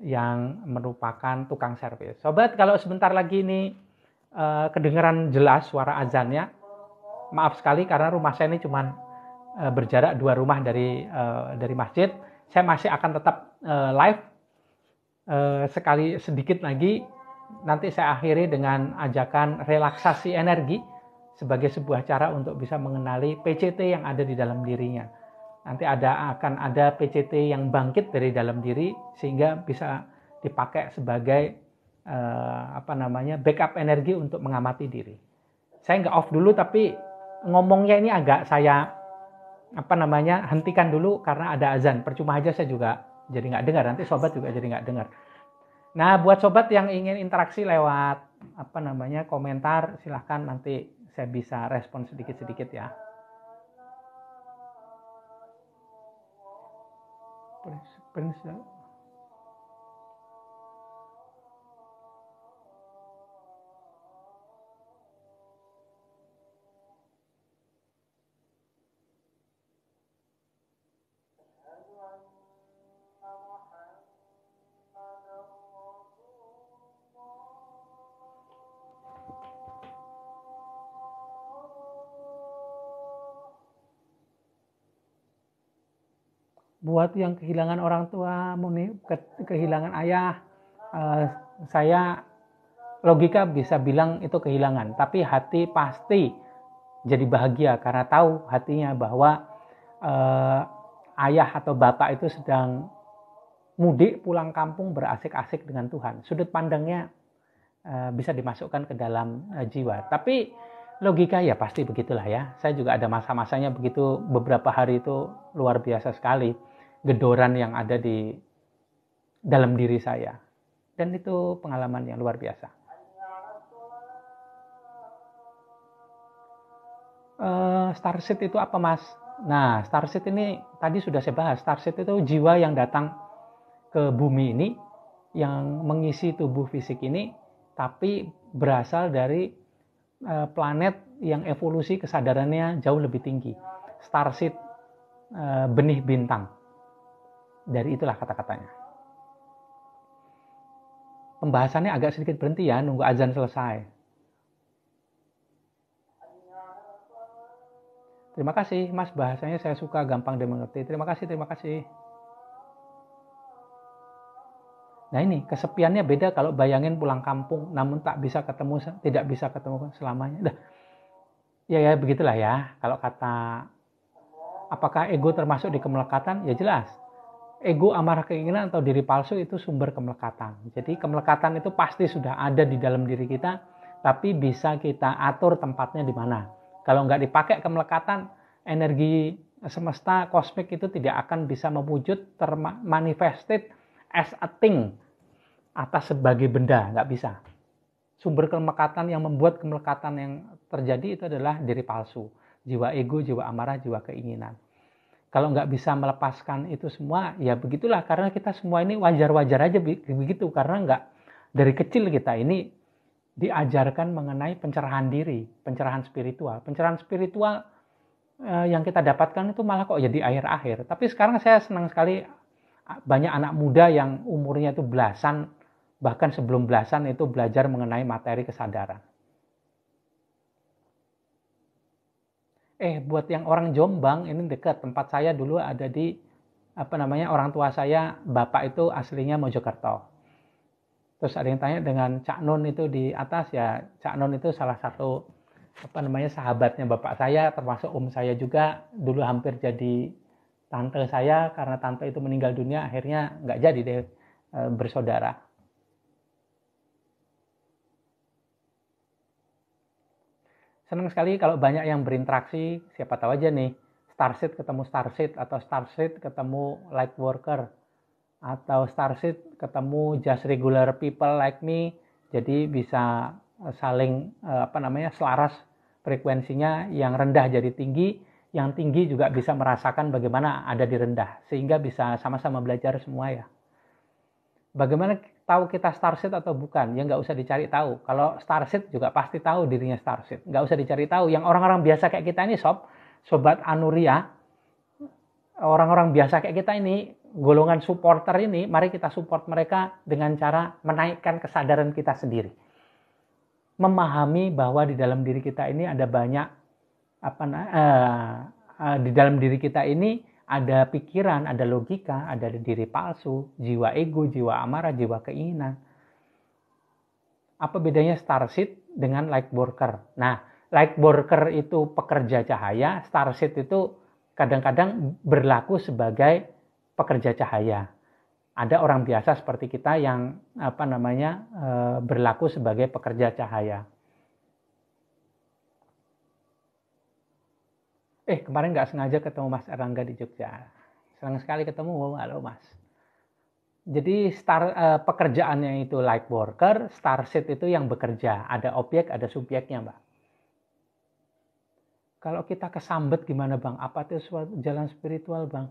yang merupakan tukang servis. Sobat, kalau sebentar lagi ini kedengaran jelas suara azannya, maaf sekali karena rumah saya ini cuma berjarak 2 rumah dari masjid. Saya masih akan tetap live sekali sedikit lagi. Nanti saya akhiri dengan ajakan relaksasi energi sebagai sebuah cara untuk bisa mengenali PCT yang ada di dalam dirinya. Nanti akan ada PCT yang bangkit dari dalam diri sehingga bisa dipakai sebagai backup energi untuk mengamati diri. Saya nggak off dulu, tapi ngomongnya ini agak saya hentikan dulu karena ada azan. Percuma aja saya juga jadi nggak dengar, nanti sobat juga jadi nggak dengar. Nah, buat sobat yang ingin interaksi lewat komentar, silahkan nanti saya bisa respon sedikit-sedikit ya. Buat yang kehilangan orang tua, kehilangan ayah, saya logika bisa bilang itu kehilangan, tapi hati pasti jadi bahagia karena tahu hatinya bahwa ayah atau bapak itu sedang mudik pulang kampung berasik-asik dengan Tuhan. Sudut pandangnya bisa dimasukkan ke dalam jiwa. Tapi logika ya pasti begitulah ya. Saya juga ada masa-masanya begitu, beberapa hari itu luar biasa sekali gedoran yang ada di dalam diri saya. Dan itu pengalaman yang luar biasa. Starseed itu apa, Mas? Nah, Starseed ini tadi sudah saya bahas. Starseed itu jiwa yang datang ke bumi ini, yang mengisi tubuh fisik ini, tapi berasal dari planet yang evolusi kesadarannya jauh lebih tinggi. Starseed, benih bintang. Dari itulah kata-katanya. Pembahasannya agak sedikit berhenti ya, nunggu azan selesai. Terima kasih, Mas, bahasanya saya suka, gampang dimengerti. Terima kasih. Nah ini, kesepiannya beda kalau bayangin pulang kampung, namun tidak bisa ketemu selamanya. Ya begitulah ya. Kalau kata, apakah ego termasuk di kemelekatan? Ya jelas. Ego, amarah, keinginan, atau diri palsu itu sumber kemelekatan. Jadi kemelekatan itu pasti sudah ada di dalam diri kita, tapi bisa kita atur tempatnya di mana. Kalau nggak dipakai kemelekatan, energi semesta kosmik itu tidak akan bisa mewujud termanifested as a thing, atas sebagai benda, nggak bisa. Sumber kemelekatan yang membuat kemelekatan yang terjadi itu adalah diri palsu, jiwa ego, jiwa amarah, jiwa keinginan. Kalau nggak bisa melepaskan itu semua, ya begitulah. Karena kita semua ini wajar-wajar aja begitu. Karena nggak, dari kecil kita ini diajarkan mengenai pencerahan diri, pencerahan spiritual. Pencerahan spiritual yang kita dapatkan itu malah kok jadi akhir-akhir. Tapi sekarang saya senang sekali banyak anak muda yang umurnya itu belasan, bahkan sebelum belasan itu belajar mengenai materi kesadaran. Buat yang orang Jombang, ini dekat tempat saya dulu ada di orang tua saya, bapak itu aslinya Mojokerto. Terus ada yang tanya dengan Cak Nun itu di atas, ya Cak Nun itu salah satu sahabatnya bapak saya, termasuk saya juga, dulu hampir jadi tante saya karena tante itu meninggal dunia, akhirnya nggak jadi deh bersaudara. Senang sekali kalau banyak yang berinteraksi, siapa tahu aja nih, Starseed ketemu Starseed, atau Starseed ketemu light worker, atau Starseed ketemu just regular people like me, jadi bisa saling selaras frekuensinya, yang rendah jadi tinggi, yang tinggi juga bisa merasakan bagaimana ada di rendah, sehingga bisa sama-sama belajar semua ya. Bagaimana tahu kita Starseed atau bukan? Ya nggak usah dicari tahu. Kalau Starseed juga pasti tahu dirinya Starseed. Nggak usah dicari tahu. Yang orang-orang biasa kayak kita ini sobat Anuria, orang-orang biasa kayak kita ini golongan supporter ini, mari kita support mereka dengan cara menaikkan kesadaran kita sendiri. Memahami bahwa di dalam diri kita ini ada banyak di dalam diri kita ini ada pikiran, ada logika, ada diri palsu, jiwa ego, jiwa amarah, jiwa keinginan. Apa bedanya starseed dengan light worker? Nah, light worker itu pekerja cahaya, starseed itu kadang-kadang berlaku sebagai pekerja cahaya. Ada orang biasa seperti kita yang berlaku sebagai pekerja cahaya. Kemarin nggak sengaja ketemu Mas Erlangga di Jogja. Senang sekali ketemu, halo Mas. Jadi pekerjaannya itu light worker, starseed itu yang bekerja. Ada objek, ada subjeknya, Mbak. Kalau kita kesambet gimana, Bang? Apa itu jalan spiritual, Bang?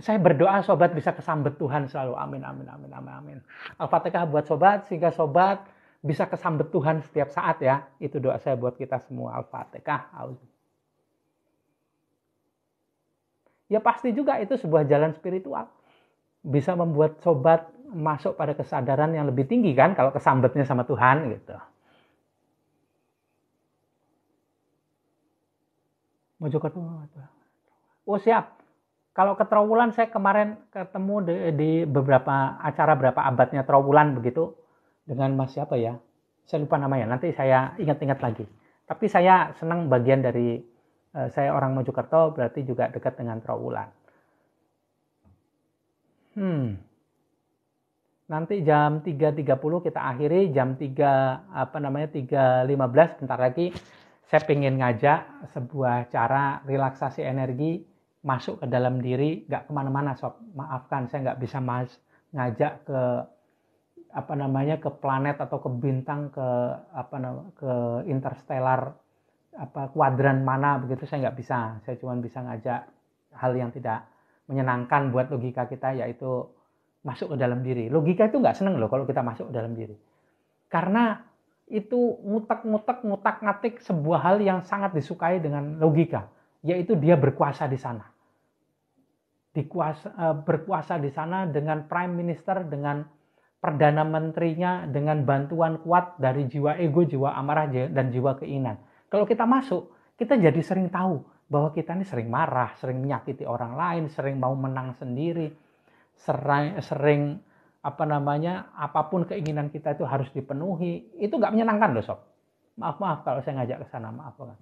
Saya berdoa sobat bisa kesambet Tuhan selalu. Amin, amin, amin, amin, amin. Al-Fatihah buat sobat, sehingga sobat bisa kesambet Tuhan setiap saat ya. Itu doa saya buat kita semua. Al-Fatihah. Ya pasti juga itu sebuah jalan spiritual. Bisa membuat sobat masuk pada kesadaran yang lebih tinggi kan kalau kesambetnya sama Tuhan gitu. Mojokerto. Oh siap. Kalau ke Trowulan saya kemarin ketemu di beberapa acara berapa abadnya Trowulan begitu dengan Mas siapa ya? Saya lupa namanya. Nanti saya ingat-ingat lagi. Tapi saya senang bagian dari saya orang Mojokerto berarti juga dekat dengan Trowulan. Nanti jam 3.30 kita akhiri, jam 3.15 bentar lagi saya ingin ngajak sebuah cara relaksasi energi masuk ke dalam diri, nggak kemana-mana sob. Maafkan saya nggak bisa ngajak ke ke planet atau ke bintang ke interstellar kuadran mana begitu saya nggak bisa. Saya cuma bisa ngajak hal yang tidak menyenangkan buat logika kita, yaitu masuk ke dalam diri. Logika itu nggak seneng loh kalau kita masuk ke dalam diri. Karena itu ngutak-ngatik sebuah hal yang sangat disukai dengan logika, yaitu dia berkuasa di sana. Berkuasa di sana dengan prime minister, dengan perdana menterinya, dengan bantuan kuat dari jiwa ego, jiwa amarah, dan jiwa keinginan. Kalau kita masuk, kita jadi sering tahu bahwa kita ini sering marah, sering menyakiti orang lain, sering mau menang sendiri, sering apapun keinginan kita itu harus dipenuhi. Itu nggak menyenangkan loh sob. Maaf kalau saya ngajak ke sana, maaf banget.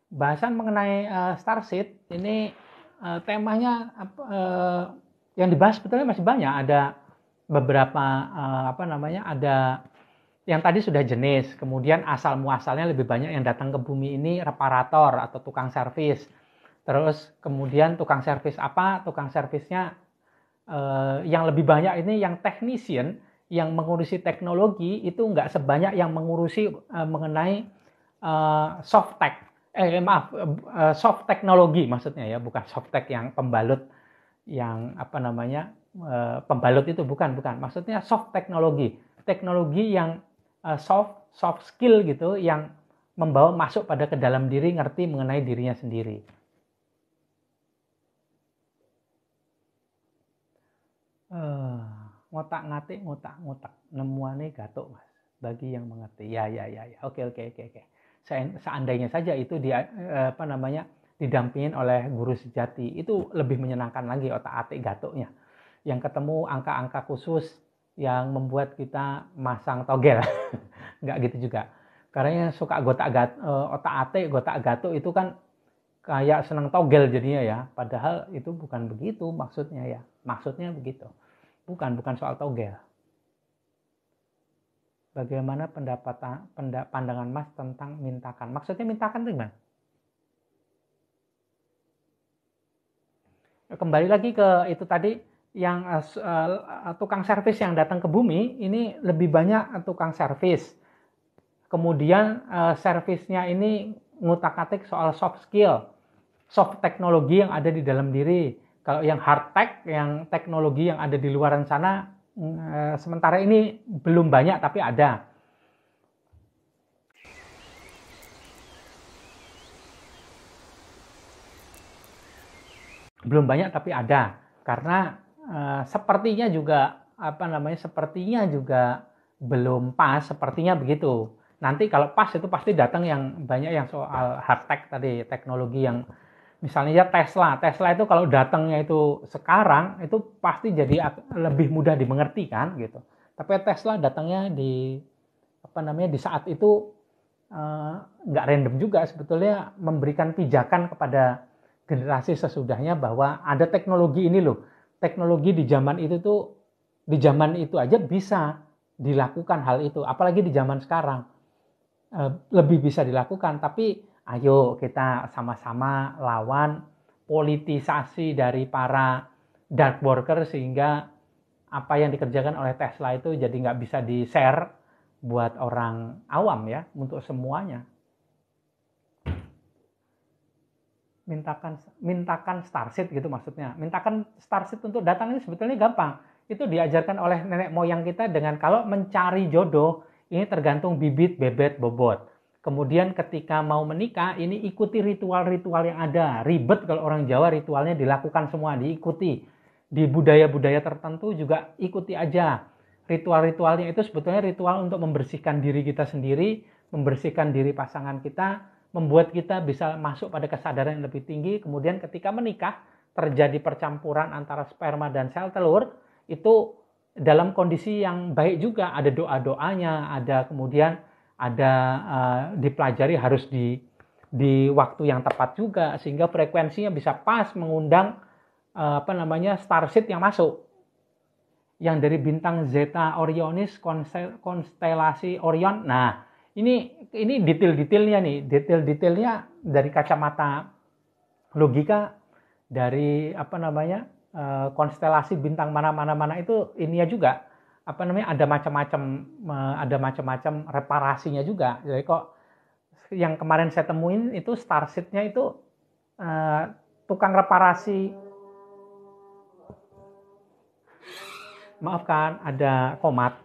Bahasan mengenai starseed ini temanya yang dibahas sebetulnya masih banyak. Ada beberapa ada yang tadi sudah jenis, kemudian asal muasalnya lebih banyak yang datang ke bumi ini reparator atau tukang servis. Terus kemudian tukang servis tukang servisnya yang lebih banyak ini yang technician, yang mengurusi teknologi itu nggak sebanyak yang mengurusi mengenai soft tech. Soft teknologi maksudnya ya, bukan soft tech yang pembalut yang pembalut itu bukan. Maksudnya soft teknologi yang soft skill gitu, yang membawa masuk pada ke dalam diri, ngerti mengenai dirinya sendiri. Ngotak-ngatik, nemuane gatuk Mas, bagi yang mengerti. Ya. Oke. Seandainya saja itu didampingin oleh guru sejati, itu lebih menyenangkan lagi otak-atik gatuknya. Yang ketemu angka-angka khusus yang membuat kita masang togel. Nggak gitu juga. Karena yang suka otak-atik, gotak-gatuk itu kan kayak senang togel jadinya ya. Padahal itu bukan begitu maksudnya ya. Maksudnya begitu. Bukan soal togel. Bagaimana pandangan Mas tentang mintakan? Maksudnya mintakan itu gimana? Kembali lagi ke itu tadi, yang tukang servis yang datang ke bumi, ini lebih banyak tukang servis. Kemudian servisnya ini ngutak-atik soal soft skill, soft teknologi yang ada di dalam diri. Kalau yang hard tech, yang teknologi yang ada di luaran sana, sementara ini belum banyak tapi ada. Belum banyak tapi ada. Karena sepertinya juga sepertinya juga belum pas, sepertinya begitu. Nanti kalau pas itu pasti datang yang banyak yang soal hard tech tadi, teknologi yang misalnya ya Tesla itu kalau datangnya itu sekarang itu pasti jadi lebih mudah dimengerti kan gitu. Tapi Tesla datangnya di di saat itu nggak random juga, sebetulnya memberikan pijakan kepada generasi sesudahnya bahwa ada teknologi ini loh. Teknologi di zaman itu tuh, di zaman itu aja bisa dilakukan hal itu, apalagi di zaman sekarang lebih bisa dilakukan. Tapi ayo kita sama-sama lawan politisasi dari para dark worker sehingga apa yang dikerjakan oleh Tesla itu jadi nggak bisa di-share buat orang awam ya, untuk semuanya. Mintakan starseed gitu maksudnya. Mintakan starseed untuk datang ini sebetulnya gampang. Itu diajarkan oleh nenek moyang kita dengan kalau mencari jodoh, ini tergantung bibit, bebet, bobot. Kemudian ketika mau menikah, ini ikuti ritual-ritual yang ada. Ribet kalau orang Jawa, ritualnya dilakukan semua, diikuti. Di budaya-budaya tertentu juga ikuti aja. Ritual-ritualnya itu sebetulnya ritual untuk membersihkan diri kita sendiri, membersihkan diri pasangan kita, membuat kita bisa masuk pada kesadaran yang lebih tinggi. Kemudian ketika menikah, terjadi percampuran antara sperma dan sel telur, itu dalam kondisi yang baik juga. Ada doa-doanya, ada kemudian ada dipelajari harus di waktu yang tepat juga, sehingga frekuensinya bisa pas mengundang starseed yang masuk. Yang dari bintang Zeta Orionis, konstelasi Orion. Nah, ini detail-detailnya nih, detail-detailnya dari kacamata logika dari konstelasi bintang mana itu ini ya juga ada macam-macam reparasinya juga. Jadi kok yang kemarin saya temuin itu starseed-nya itu tukang reparasi, maafkan ada komat.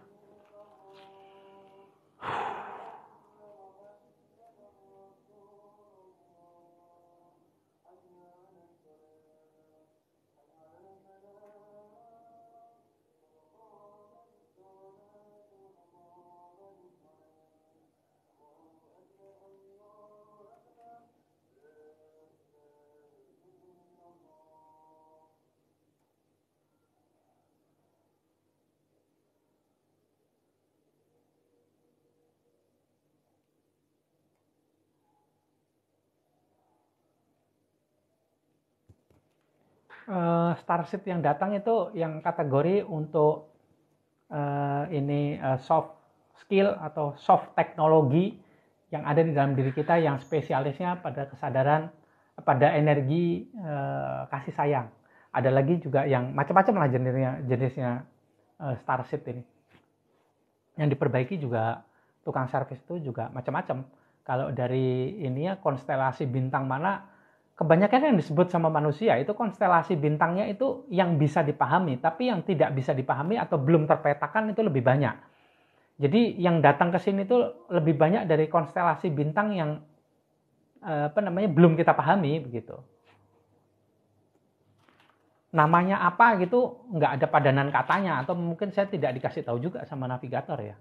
Starship yang datang itu yang kategori untuk soft skill atau soft teknologi yang ada di dalam diri kita yang spesialisnya pada kesadaran, pada energi kasih sayang. Ada lagi juga yang macam-macam lah jenisnya Starship ini. Yang diperbaiki juga tukang servis itu juga macam-macam. Kalau dari ini ya konstelasi bintang mana, kebanyakan yang disebut sama manusia itu konstelasi bintangnya itu yang bisa dipahami, tapi yang tidak bisa dipahami atau belum terpetakan itu lebih banyak. Jadi yang datang ke sini itu lebih banyak dari konstelasi bintang yang belum kita pahami begitu. Namanya apa gitu nggak ada padanan katanya, atau mungkin saya tidak dikasih tahu juga sama navigator ya.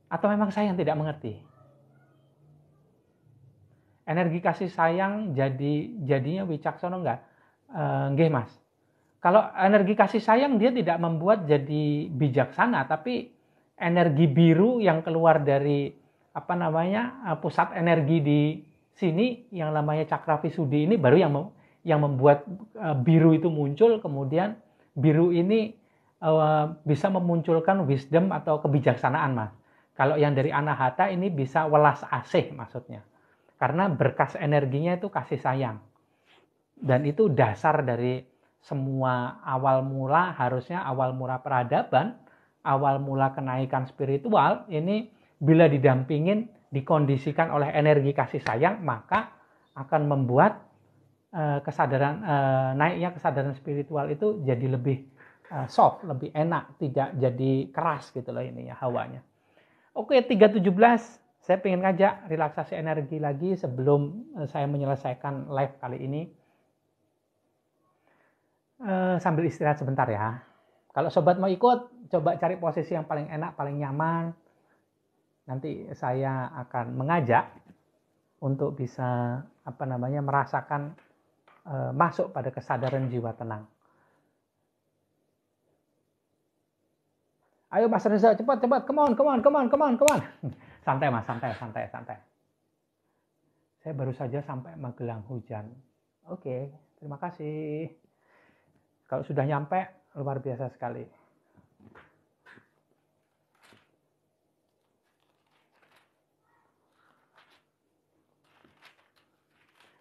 Atau memang saya yang tidak mengerti. Energi kasih sayang jadinya wicaksono enggak? Nggih Mas. Kalau energi kasih sayang dia tidak membuat jadi bijaksana, tapi energi biru yang keluar dari pusat energi di sini yang namanya cakra Visudi ini baru yang membuat biru itu muncul. Kemudian biru ini bisa memunculkan wisdom atau kebijaksanaan Mas. Kalau yang dari Anahata ini bisa welas asih maksudnya. Karena berkas energinya itu kasih sayang. Dan itu dasar dari semua awal mula, harusnya awal mula peradaban, awal mula kenaikan spiritual, ini bila didampingin, dikondisikan oleh energi kasih sayang, maka akan membuat naiknya kesadaran spiritual itu jadi lebih soft, lebih enak, tidak jadi keras gitu loh ini ya hawanya. Oke, 317. Saya ingin ngajak relaksasi energi lagi sebelum saya menyelesaikan live kali ini. sambil istirahat sebentar ya. Kalau sobat mau ikut, coba cari posisi yang paling enak, paling nyaman. Nanti saya akan mengajak untuk bisa merasakan masuk pada kesadaran jiwa tenang. Ayo Mas Reza, cepat, come on. Santai Mas, santai. Saya baru saja sampai Magelang hujan. Oke, terima kasih. Kalau sudah nyampe, luar biasa sekali.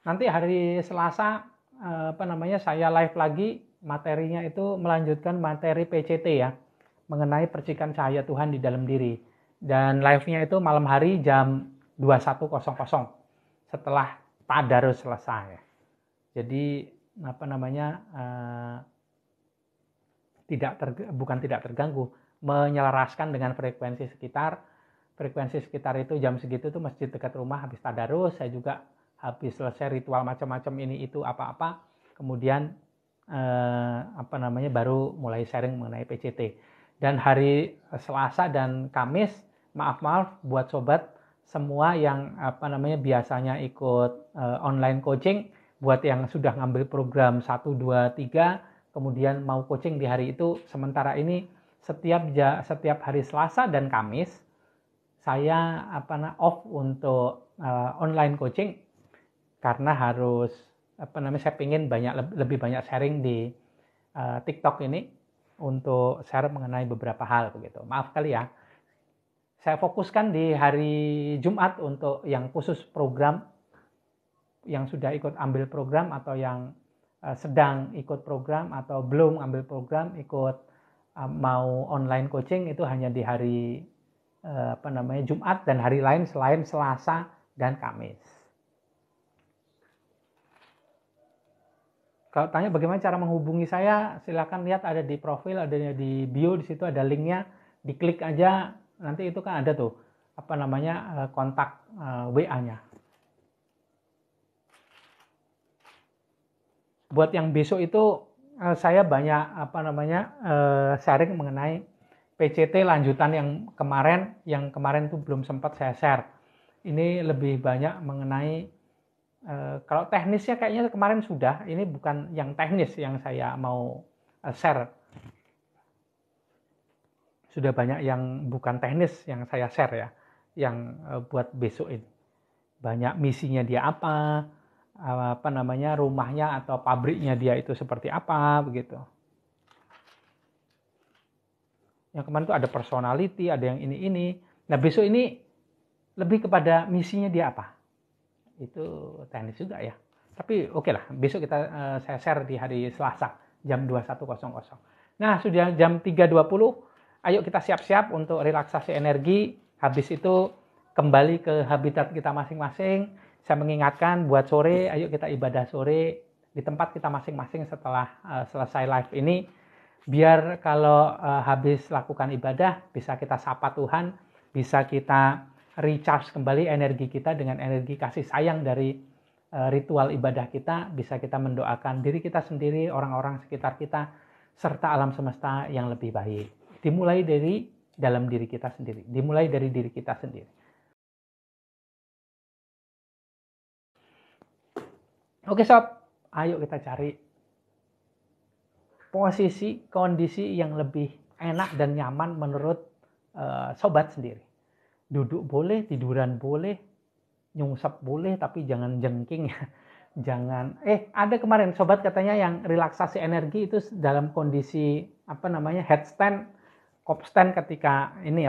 Nanti hari Selasa, saya live lagi, materinya itu melanjutkan materi PCT ya, mengenai percikan cahaya Tuhan di dalam diri. Dan live-nya itu malam hari jam 21.00 setelah tadarus selesai. Jadi bukan tidak terganggu, menyelaraskan dengan frekuensi sekitar. Frekuensi sekitar itu jam segitu tuh masjid dekat rumah habis tadarus, saya juga habis selesai ritual macam-macam ini itu apa-apa, kemudian baru mulai sharing mengenai PCT. Dan hari Selasa dan Kamis, maaf buat sobat semua yang biasanya ikut online coaching, buat yang sudah ngambil program 1, 2, 3, kemudian mau coaching di hari itu, sementara ini setiap hari Selasa dan Kamis saya off untuk online coaching, karena harus saya ingin lebih banyak sharing di TikTok ini untuk share mengenai beberapa hal begitu. Maaf kali ya. Saya fokuskan di hari Jumat untuk yang khusus program, yang sudah ikut ambil program atau yang sedang ikut program atau belum ambil program, ikut mau online coaching, itu hanya di hari Jumat dan hari lain selain Selasa dan Kamis. Kalau tanya bagaimana cara menghubungi saya, silakan lihat ada di profil, ada di bio, di situ ada linknya, diklik aja, nanti itu kan ada tuh kontak WA-nya. Buat yang besok itu saya banyak sharing mengenai PCT lanjutan yang kemarin tuh belum sempat saya share. Ini lebih banyak mengenai kalau teknisnya kayaknya kemarin sudah, ini bukan yang teknis yang saya mau share. Sudah banyak yang bukan teknis yang saya share ya, yang buat besok ini. Banyak misinya dia apa rumahnya atau pabriknya dia itu seperti apa begitu. Yang kemarin itu ada personality, ada yang ini. Nah besok ini lebih kepada misinya dia apa. Itu teknis juga ya. Tapi oke lah, besok saya share di hari Selasa jam 21.00. Nah sudah jam 3.20, ayo kita siap-siap untuk relaksasi energi. Habis itu kembali ke habitat kita masing-masing. Saya mengingatkan buat sore, ayo kita ibadah sore di tempat kita masing-masing setelah selesai live ini. Biar kalau habis lakukan ibadah, bisa kita sapa Tuhan, bisa kita recharge kembali energi kita dengan energi kasih sayang dari ritual ibadah kita, bisa kita mendoakan diri kita sendiri, orang-orang sekitar kita, serta alam semesta yang lebih baik. Dimulai dari dalam diri kita sendiri, dimulai dari diri kita sendiri. Oke sob, ayo kita cari posisi, kondisi yang lebih enak dan nyaman menurut sobat sendiri. Duduk boleh, tiduran boleh, nyungsep boleh, tapi jangan jengking ya. Jangan, ada kemarin sobat katanya yang relaksasi energi itu dalam kondisi headstand, kopstand ketika ini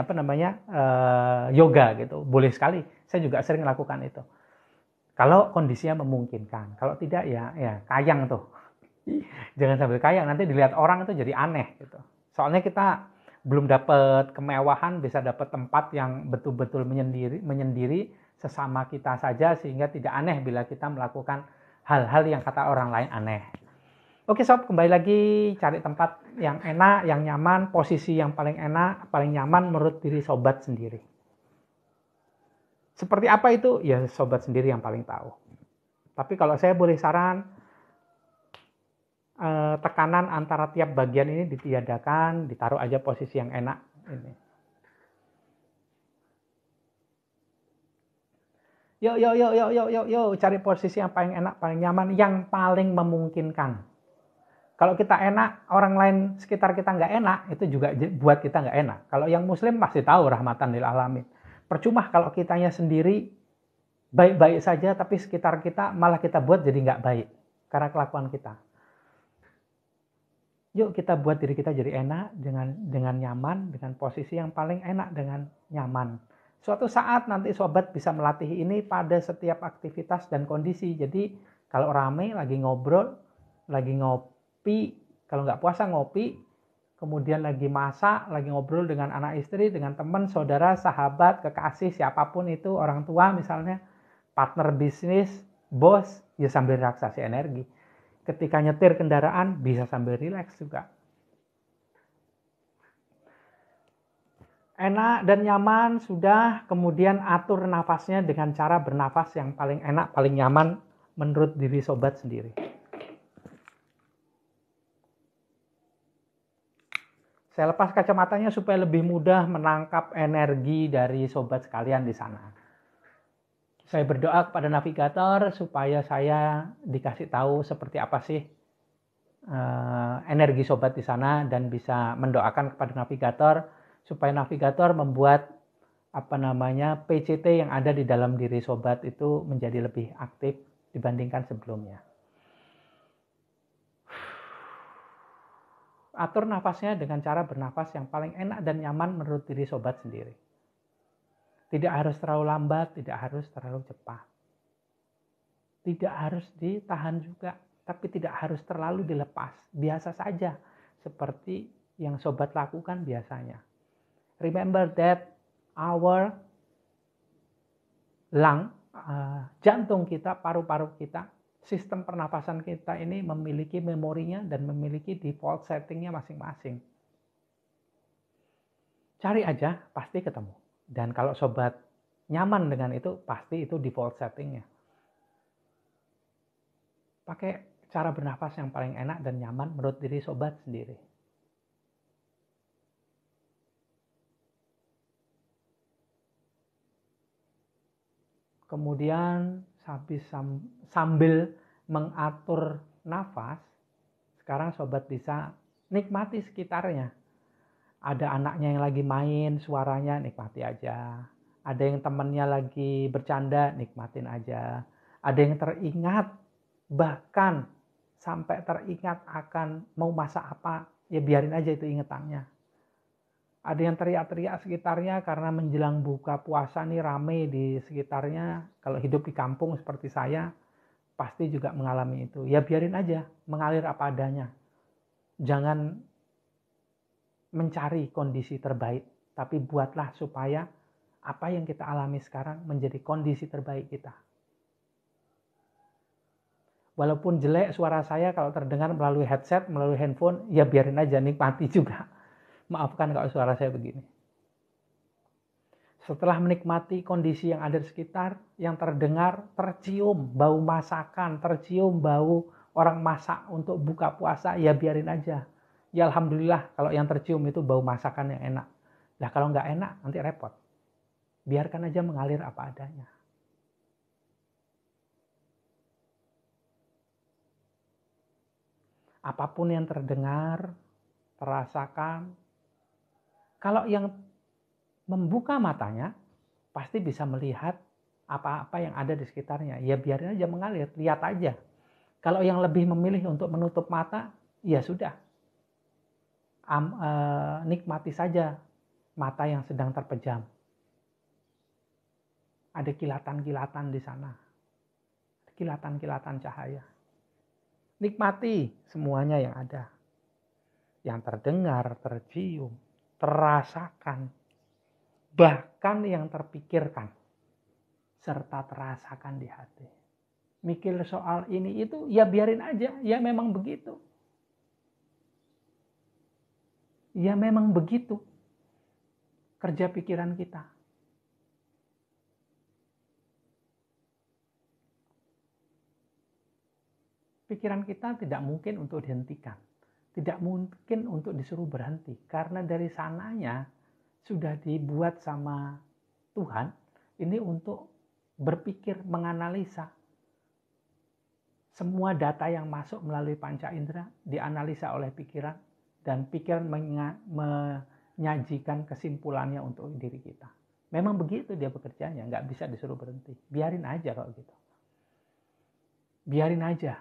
yoga gitu. Boleh sekali, saya juga sering lakukan itu. Kalau kondisinya memungkinkan, kalau tidak ya kayang tuh. Jangan sambil kayang, nanti dilihat orang itu jadi aneh gitu. Soalnya kita belum dapat kemewahan, bisa dapat tempat yang betul-betul menyendiri sesama kita saja, sehingga tidak aneh bila kita melakukan hal-hal yang kata orang lain aneh. Oke sob, kembali lagi cari tempat yang enak, yang nyaman, posisi yang paling enak, paling nyaman menurut diri sobat sendiri. Seperti apa itu? Ya sobat sendiri yang paling tahu. Tapi kalau saya boleh saran, tekanan antara tiap bagian ini ditiadakan, ditaruh aja posisi yang enak ini. Yuk, cari posisi yang paling enak, paling nyaman, yang paling memungkinkan. Kalau kita enak, orang lain sekitar kita nggak enak, itu juga buat kita nggak enak. Kalau yang muslim pasti tahu rahmatan lil alamin. Percuma kalau kitanya sendiri baik-baik saja, tapi sekitar kita malah kita buat jadi nggak baik karena kelakuan kita. Yuk kita buat diri kita jadi enak, dengan nyaman, dengan posisi yang paling enak, dengan nyaman. Suatu saat nanti sobat bisa melatih ini pada setiap aktivitas dan kondisi. Jadi kalau rame, lagi ngobrol, lagi ngopi, kalau nggak puasa ngopi, kemudian lagi masak, lagi ngobrol dengan anak istri, dengan teman, saudara, sahabat, kekasih, siapapun itu, orang tua misalnya, partner bisnis, bos, ya sambil relaksasi energi. Ketika nyetir kendaraan, bisa sambil rileks juga. Enak dan nyaman sudah, kemudian atur nafasnya dengan cara bernafas yang paling enak, paling nyaman menurut diri sobat sendiri. Saya lepas kacamatanya supaya lebih mudah menangkap energi dari sobat sekalian di sana. Saya berdoa kepada navigator supaya saya dikasih tahu seperti apa sih energi sobat di sana, dan bisa mendoakan kepada navigator supaya navigator membuat PCT yang ada di dalam diri sobat itu menjadi lebih aktif dibandingkan sebelumnya. Atur nafasnya dengan cara bernafas yang paling enak dan nyaman menurut diri sobat sendiri. Tidak harus terlalu lambat, tidak harus terlalu cepat. Tidak harus ditahan juga, tapi tidak harus terlalu dilepas. Biasa saja, seperti yang sobat lakukan biasanya. Remember that our lung, jantung kita, paru-paru kita, sistem pernapasan kita ini memiliki memorinya dan memiliki default settingnya masing-masing. Cari aja, pasti ketemu. Dan kalau sobat nyaman dengan itu, pasti itu default settingnya. Pakai cara bernafas yang paling enak dan nyaman menurut diri sobat sendiri. Kemudian sambil mengatur nafas, sekarang sobat bisa nikmati sekitarnya. Ada anaknya yang lagi main, suaranya nikmati aja. Ada yang temannya lagi bercanda, nikmatin aja. Ada yang teringat, bahkan sampai teringat akan mau masak apa, ya biarin aja itu ingetannya. Ada yang teriak-teriak sekitarnya karena menjelang buka puasa nih rame di sekitarnya. Kalau hidup di kampung seperti saya, pasti juga mengalami itu. Ya biarin aja, mengalir apa adanya. Jangan mencari kondisi terbaik, tapi buatlah supaya apa yang kita alami sekarang menjadi kondisi terbaik kita. Walaupun jelek suara saya kalau terdengar melalui headset, melalui handphone, ya biarin aja, nikmati juga. Maafkan kalau suara saya begini. Setelah menikmati kondisi yang ada di sekitar, yang terdengar, tercium bau masakan, tercium bau orang masak untuk buka puasa, ya biarin aja. Ya alhamdulillah kalau yang tercium itu bau masakan yang enak. Nah kalau nggak enak nanti repot. Biarkan aja mengalir apa adanya. Apapun yang terdengar, terasakan. Kalau yang membuka matanya, pasti bisa melihat apa-apa yang ada di sekitarnya. Ya biarin aja mengalir, lihat aja. Kalau yang lebih memilih untuk menutup mata, ya sudah. Nikmati saja mata yang sedang terpejam. Ada kilatan-kilatan di sana. Kilatan-kilatan cahaya. Nikmati semuanya yang ada. Yang terdengar, tercium, terasakan. Bahkan yang terpikirkan. Serta terasakan di hati. Mikir soal ini itu, ya biarin aja. Ya memang begitu. Ya memang begitu kerja pikiran kita. pikiran kita tidak mungkin untuk dihentikan. Tidak mungkin untuk disuruh berhenti. Karena dari sananya sudah dibuat sama Tuhan, ini untuk berpikir, menganalisa. Semua data yang masuk melalui panca indera dianalisa oleh pikiran, dan pikiran menyajikan kesimpulannya untuk diri kita. Memang begitu dia bekerjanya, nggak bisa disuruh berhenti. Biarin aja kalau gitu. Biarin aja,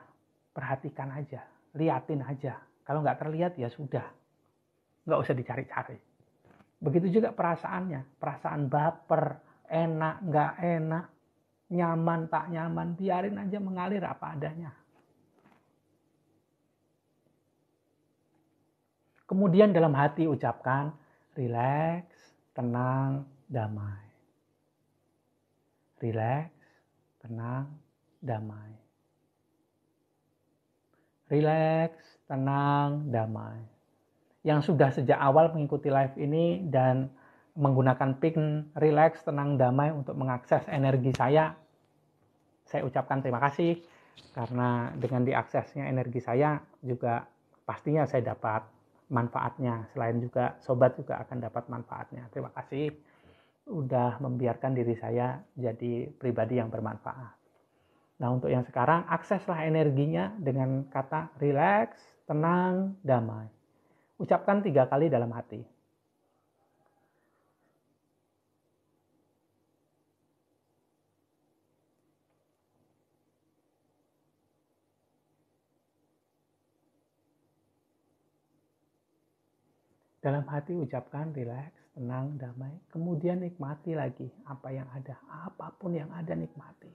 perhatikan aja, liatin aja. Kalau nggak terlihat ya sudah, nggak usah dicari-cari. Begitu juga perasaannya, perasaan baper, enak, nggak enak, nyaman, tak nyaman, biarin aja mengalir apa adanya. Kemudian dalam hati ucapkan, rileks, tenang, damai. Rileks, tenang, damai. Rileks, tenang, damai. Yang sudah sejak awal mengikuti live ini dan menggunakan pin rileks, tenang, damai untuk mengakses energi saya ucapkan terima kasih. Karena dengan diaksesnya energi saya juga pastinya saya dapat manfaatnya. Selain juga sobat juga akan dapat manfaatnya. Terima kasih udah membiarkan diri saya jadi pribadi yang bermanfaat. Nah, untuk yang sekarang, akseslah energinya dengan kata rileks, tenang, damai. Ucapkan 3 kali dalam hati. Dalam hati ucapkan rileks, tenang, damai. Kemudian nikmati lagi apa yang ada. Apapun yang ada nikmati.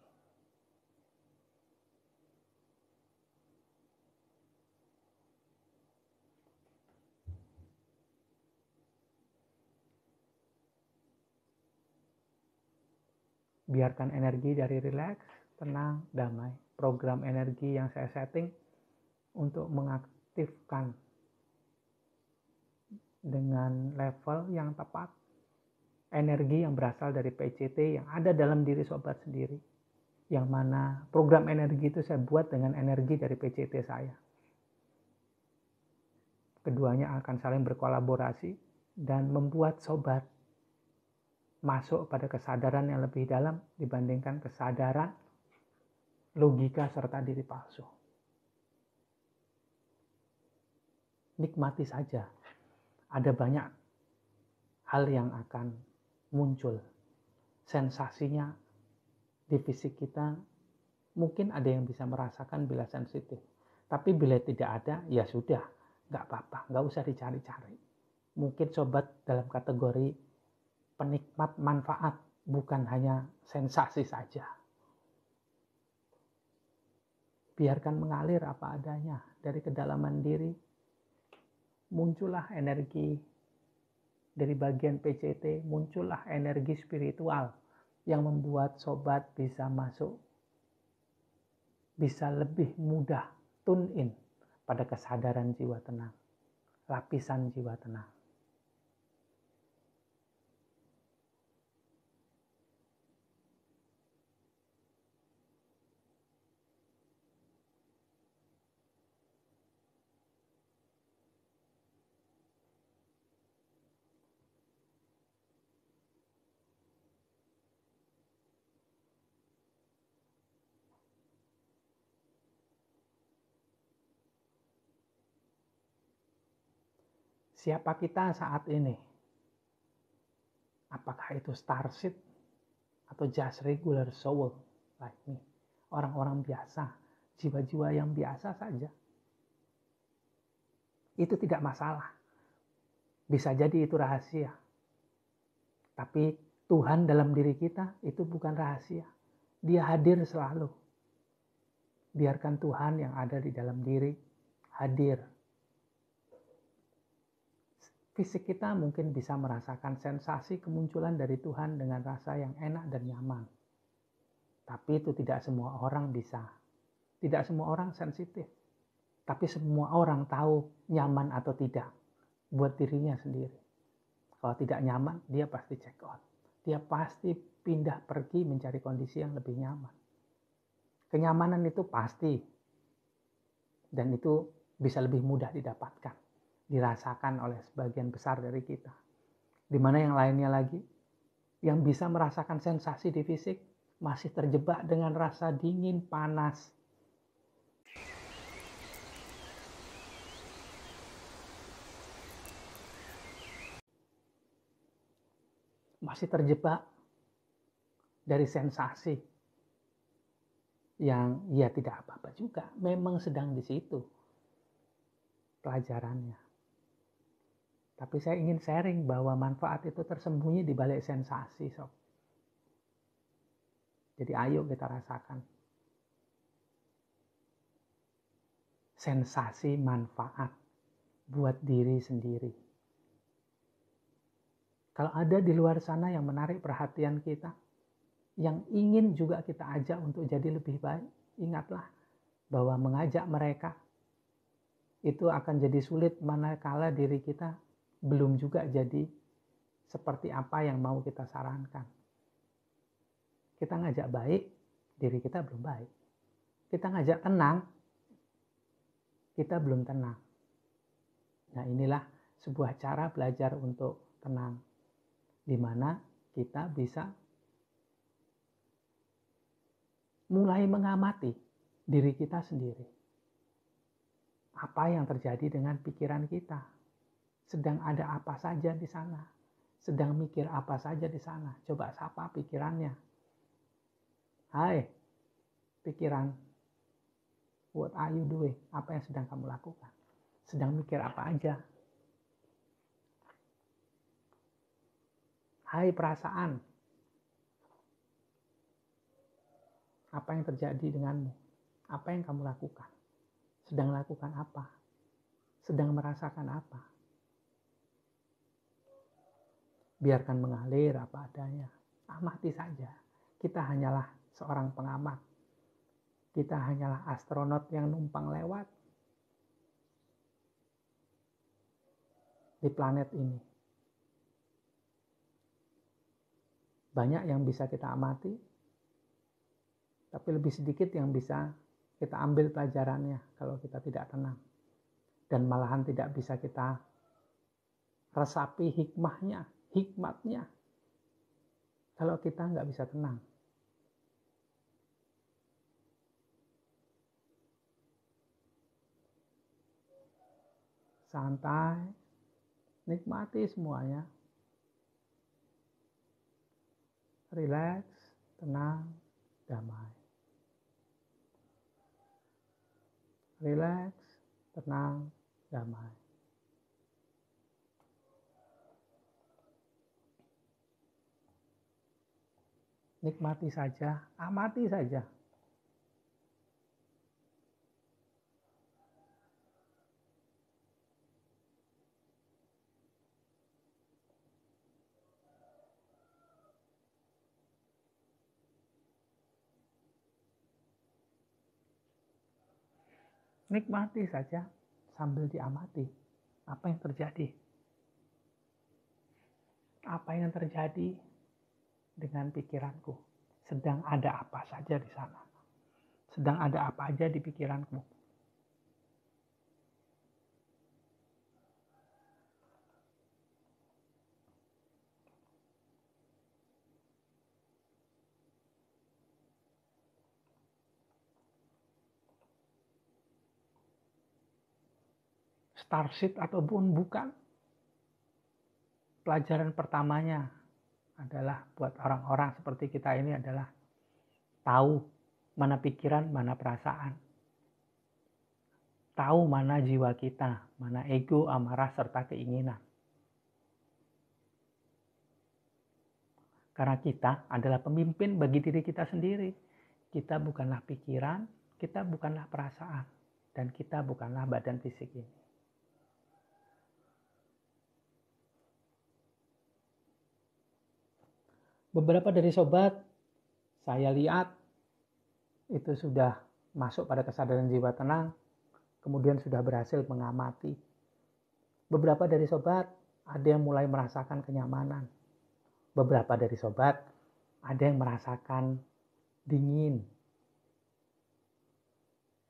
Biarkan energi dari rileks, tenang, damai. Program energi yang saya setting untuk mengaktifkan dengan level yang tepat. Energi yang berasal dari PCT yang ada dalam diri sobat sendiri. Yang mana program energi itu saya buat dengan energi dari PCT saya. Keduanya akan saling berkolaborasi dan membuat sobat masuk pada kesadaran yang lebih dalam dibandingkan kesadaran, logika, serta diri palsu. Nikmati saja. Ada banyak hal yang akan muncul. Sensasinya di fisik kita mungkin ada yang bisa merasakan bila sensitif. Tapi bila tidak ada, ya sudah. Nggak apa-apa, nggak usah dicari-cari. Mungkin sobat dalam kategori penikmat manfaat, bukan hanya sensasi saja. Biarkan mengalir apa adanya dari kedalaman diri. Muncullah energi dari bagian PCT, muncullah energi spiritual yang membuat sobat bisa masuk, bisa lebih mudah tune in pada kesadaran jiwa tenang, lapisan jiwa tenang. Siapa kita saat ini? Apakah itu starseed atau just regular soul like me? Orang-orang biasa, jiwa-jiwa yang biasa saja. Itu tidak masalah. Bisa jadi itu rahasia. Tapi Tuhan dalam diri kita itu bukan rahasia. Dia hadir selalu. Biarkan Tuhan yang ada di dalam diri hadir. Fisik kita mungkin bisa merasakan sensasi kemunculan dari Tuhan dengan rasa yang enak dan nyaman. Tapi itu tidak semua orang bisa. Tidak semua orang sensitif. Tapi semua orang tahu nyaman atau tidak buat dirinya sendiri. Kalau tidak nyaman, dia pasti check out. Dia pasti pindah pergi mencari kondisi yang lebih nyaman. Kenyamanan itu pasti. Dan itu bisa lebih mudah didapatkan, dirasakan oleh sebagian besar dari kita. Di mana yang lainnya lagi, yang bisa merasakan sensasi di fisik, masih terjebak dengan rasa dingin, panas. Masih terjebak dari sensasi yang ya tidak apa-apa juga. Memang sedang di situ pelajarannya. Tapi saya ingin sharing bahwa manfaat itu tersembunyi di balik sensasi, sob. Jadi ayo kita rasakan sensasi manfaat buat diri sendiri. Kalau ada di luar sana yang menarik perhatian kita, yang ingin juga kita ajak untuk jadi lebih baik, ingatlah bahwa mengajak mereka itu akan jadi sulit manakala diri kita belum juga jadi seperti apa yang mau kita sarankan. Kita ngajak baik, diri kita belum baik. Kita ngajak tenang, kita belum tenang. Nah, inilah sebuah cara belajar untuk tenang, di mana kita bisa mulai mengamati diri kita sendiri. Apa yang terjadi dengan pikiran kita? Sedang ada apa saja di sana? Sedang mikir apa saja di sana? Coba sapa pikirannya. Hai, pikiran, what are you doing? Apa yang sedang kamu lakukan? Sedang mikir apa aja? Hai perasaan, apa yang terjadi denganmu? Apa yang kamu lakukan? Sedang lakukan apa? Sedang merasakan apa? Biarkan mengalir apa adanya. Amati saja. Kita hanyalah seorang pengamat. Kita hanyalah astronot yang numpang lewat di planet ini. Banyak yang bisa kita amati, tapi lebih sedikit yang bisa kita ambil pelajarannya kalau kita tidak tenang. Dan malahan tidak bisa kita resapi hikmatnya kalau kita nggak bisa tenang. Santai, nikmati semuanya. Relax, tenang, damai. Relax, tenang, damai. Nikmati saja, amati saja. Nikmati saja sambil diamati apa yang terjadi. Apa yang terjadi dengan pikiranku? Sedang ada apa saja di sana? Sedang ada apa aja di pikiranku? Starseed ataupun bukan, pelajaran pertamanya adalah buat orang-orang seperti kita ini adalah tahu mana pikiran, mana perasaan. Tahu mana jiwa kita, mana ego, amarah, serta keinginan. Karena kita adalah pemimpin bagi diri kita sendiri. Kita bukanlah pikiran, kita bukanlah perasaan, dan kita bukanlah badan fisik ini. Beberapa dari sobat, saya lihat itu sudah masuk pada kesadaran jiwa tenang, kemudian sudah berhasil mengamati. Beberapa dari sobat, ada yang mulai merasakan kenyamanan. Beberapa dari sobat, ada yang merasakan dingin.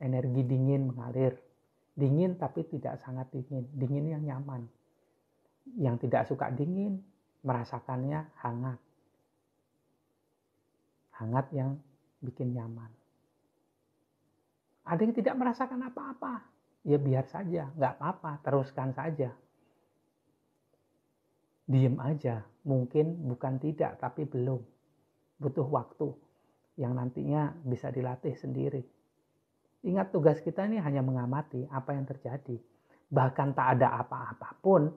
Energi dingin mengalir Dingin tapi tidak sangat dingin. Dingin yang nyaman. Yang tidak suka dingin, merasakannya hangat. Hangat yang bikin nyaman. Ada yang tidak merasakan apa-apa. Ya biar saja, nggak apa-apa, teruskan saja. Diem aja, mungkin bukan tidak, tapi belum. Butuh waktu yang nantinya bisa dilatih sendiri. Ingat, tugas kita ini hanya mengamati apa yang terjadi. Bahkan tak ada apa-apa pun,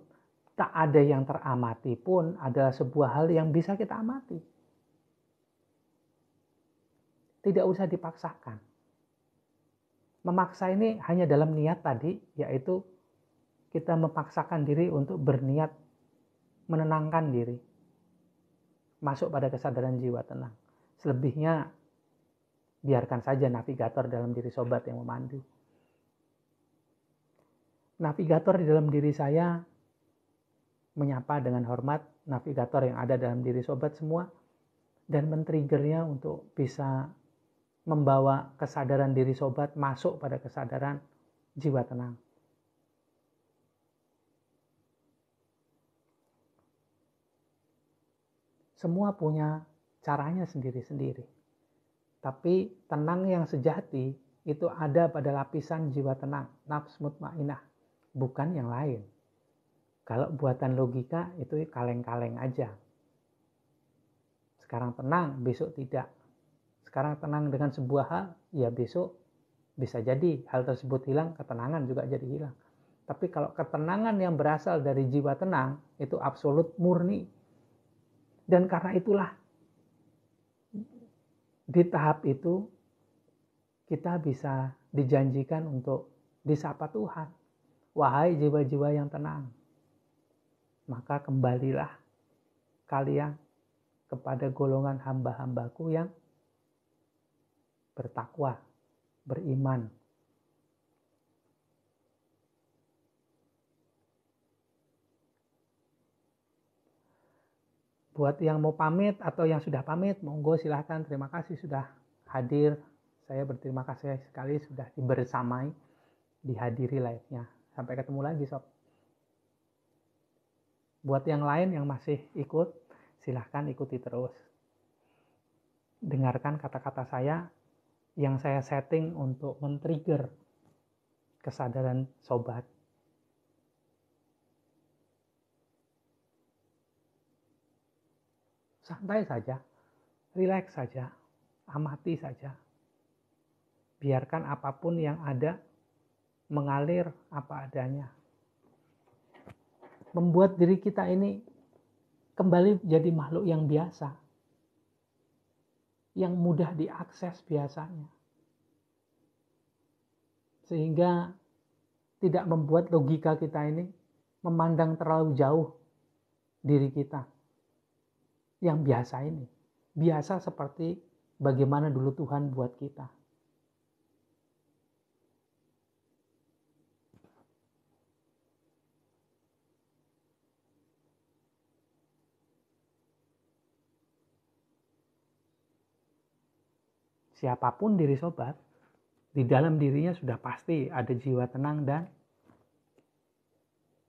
tak ada yang teramati pun adalah sebuah hal yang bisa kita amati. Tidak usah dipaksakan. Memaksa ini hanya dalam niat tadi, yaitu kita memaksakan diri untuk berniat menenangkan diri. Masuk pada kesadaran jiwa tenang. Selebihnya biarkan saja navigator dalam diri sobat yang memandu. Navigator di dalam diri saya menyapa dengan hormat navigator yang ada dalam diri sobat semua dan men-triggernya untuk bisa membawa kesadaran diri sobat masuk pada kesadaran jiwa tenang. Semua punya caranya sendiri-sendiri. Tapi tenang yang sejati itu ada pada lapisan jiwa tenang, nafs mutmainah, bukan yang lain. Kalau buatan logika itu kaleng-kaleng aja. Sekarang tenang, besok tidak. Sekarang tenang dengan sebuah hal, ya besok bisa jadi hal tersebut hilang, ketenangan juga jadi hilang. Tapi kalau ketenangan yang berasal dari jiwa tenang, itu absolut murni. Dan karena itulah, di tahap itu, kita bisa dijanjikan untuk disapa Tuhan. Wahai jiwa-jiwa yang tenang, maka kembalilah kalian kepada golongan hamba-hambaku yang bertakwa, beriman. Buat yang mau pamit atau yang sudah pamit, monggo silahkan. Terima kasih sudah hadir. Saya berterima kasih sekali sudah dibersamai, dihadiri live-nya. Sampai ketemu lagi sob. Buat yang lain yang masih ikut, silahkan ikuti terus. Dengarkan kata-kata saya yang saya setting untuk men-trigger kesadaran sobat. Santai saja, rileks saja, amati saja. Biarkan apapun yang ada mengalir apa adanya. Membuat diri kita ini kembali jadi makhluk yang biasa, yang mudah diakses biasanya. Sehingga tidak membuat logika kita ini memandang terlalu jauh diri kita. Yang biasa ini. Biasa seperti bagaimana dulu Tuhan buat kita. Siapapun diri sobat, di dalam dirinya sudah pasti ada jiwa tenang dan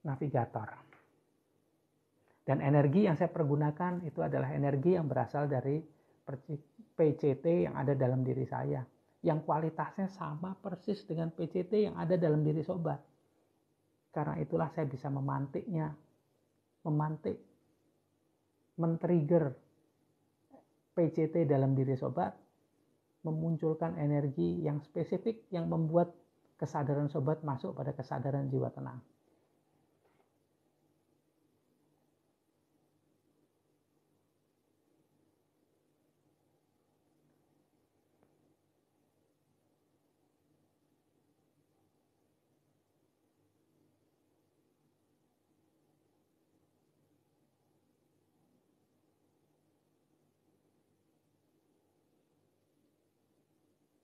navigator. Dan energi yang saya pergunakan itu adalah energi yang berasal dari PCT yang ada dalam diri saya. Yang kualitasnya sama persis dengan PCT yang ada dalam diri sobat. Karena itulah saya bisa memantiknya. Memantik. Men-trigger PCT dalam diri sobat. Memunculkan energi yang spesifik yang membuat kesadaran sobat masuk pada kesadaran jiwa tenang.